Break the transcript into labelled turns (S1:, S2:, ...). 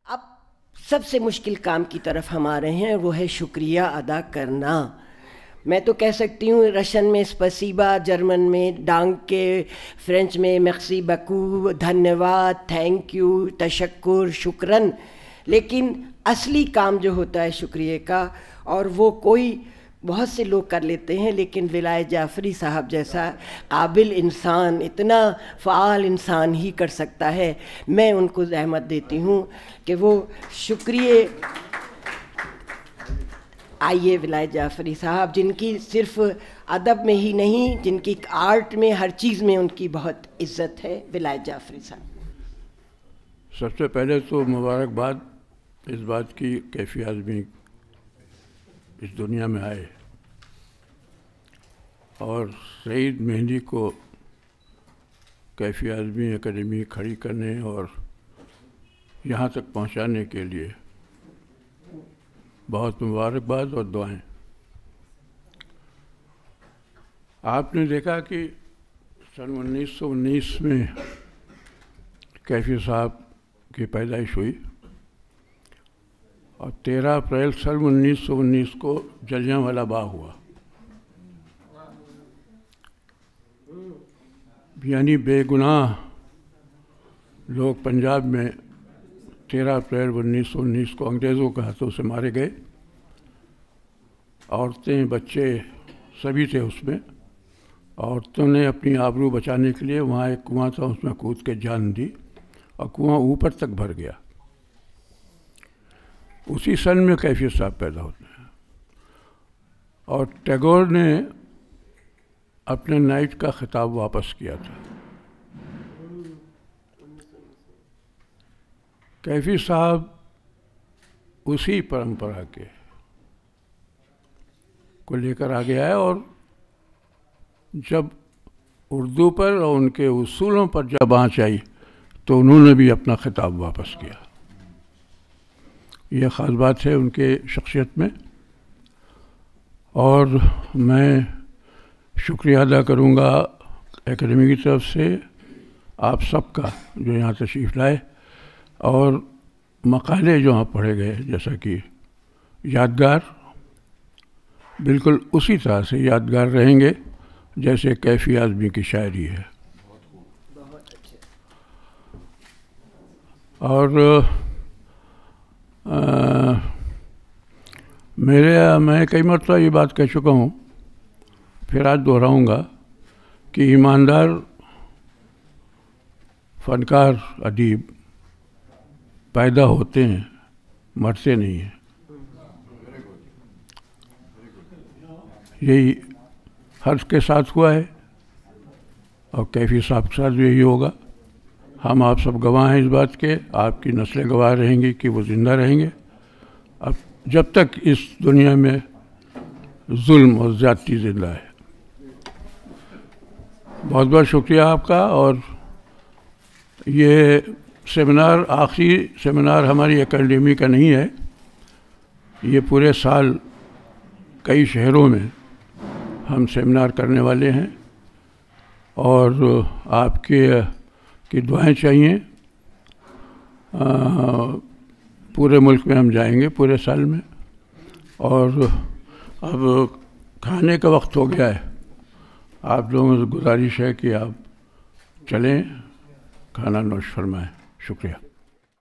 S1: اب سب سے مشکل کام کی طرف ہم آ رہے ہیں، وہ ہے شکریہ ادا کرنا۔ میں تو کہہ سکتی ہوں رشین میں اسپسیبا، جرمن میں ڈانکے، فرینچ میں میرسی بکو، دھنیہ واد، تھینک یو، تشکر، شکرن، لیکن اصلی کام جو ہوتا ہے شکریہ کا، اور وہ کوئی بہت سے لوگ کر لیتے ہیں، لیکن ولایت جعفری صاحب جیسا قابل انسان، اتنا فعال انسان ہی کر سکتا ہے۔ میں ان کو زحمت دیتی ہوں کہ وہ شکریہ آئیے ولایت جعفری صاحب، جن کی صرف ادب میں ہی نہیں، جن کی آرٹ میں، ہر چیز میں ان کی بہت عزت ہے۔ ولایت جعفری صاحب،
S2: سب سے پہلے تو مبارکباد اس بات کی کیفی اعظمی اس دنیا میں آئے، اور سعید مہندی کو کیفی اعظمی اکیڈمی کھڑی کرنے اور یہاں تک پہنچانے کے لیے بہت مبارکباد اور دعائیں۔ آپ نے دیکھا کہ سن 1919 میں کیفی صاحب کی پیدائش ہوئی، اور 13 اپریل سن 1919 کو جلیانوالہ باغ ہوا، یعنی بے گناہ لوگ پنجاب میں 13 اپریل 1919 کو انگریزوں کے ہاتھوں سے مارے گئے۔ عورتیں، بچے سبھی تھے اس میں۔ عورتوں نے اپنی آبرو بچانے کے لیے وہاں ایک کنواں تھا، اس میں کود کے جان دی، اور کنواں اوپر تک بھر گیا۔ اسی سن میں کیفی صاحب پیدا ہوتے ہیں، اور ٹیگور نے اپنے نائٹ کا خطاب واپس کیا تھا۔ کیفی صاحب اسی پرمپرا کے کو لے کر آگے آئے، اور جب اردو پر اور ان کے اصولوں پر جب آنچ آئی تو انہوں نے بھی اپنا خطاب واپس کیا۔ یہ خاص بات ہے ان کے شخصیت میں، اور میں شکریہ ادا کروں گا اکیڈمی کی طرف سے آپ سب کا جو یہاں تشریف لائے، اور مقالے جو وہاں پڑھے گئے جیسا کہ یادگار بالکل اسی طرح سے یادگار رہیں گے جیسے کیفی اعظمی کی شاعری ہے۔ اور میں کئی مرتبہ یہ بات کہہ چکا ہوں، پھر آج دہراؤں گا کہ ایماندار فنکار ادیب پیدا ہوتے ہیں، مرتے نہیں ہیں۔ یہی ہر کے ساتھ ہوا ہے، اور کیفی صاحب کے ساتھ بھی یہی ہوگا۔ ہم آپ سب گواہ ہیں اس بات کے، آپ کی نسلیں گواہ رہیں گی کہ وہ زندہ رہیں گے، اب جب تک اس دنیا میں ظلم اور زیادتی زندہ ہے۔ بہت بہت شکریہ آپ کا۔ اور یہ سیمینار آخری سیمینار ہماری اکیڈمی کا نہیں ہے، یہ پورے سال کئی شہروں میں ہم سیمینار کرنے والے ہیں، اور آپ کی دعائیں چاہیے۔ پورے ملک میں ہم جائیں گے پورے سال میں، اور اب کھانے کا وقت ہو گیا ہے، آپ لوگوں سے گزارش ہے کہ آپ چلیں، کھانا نوش فرمائیں۔ شکریہ۔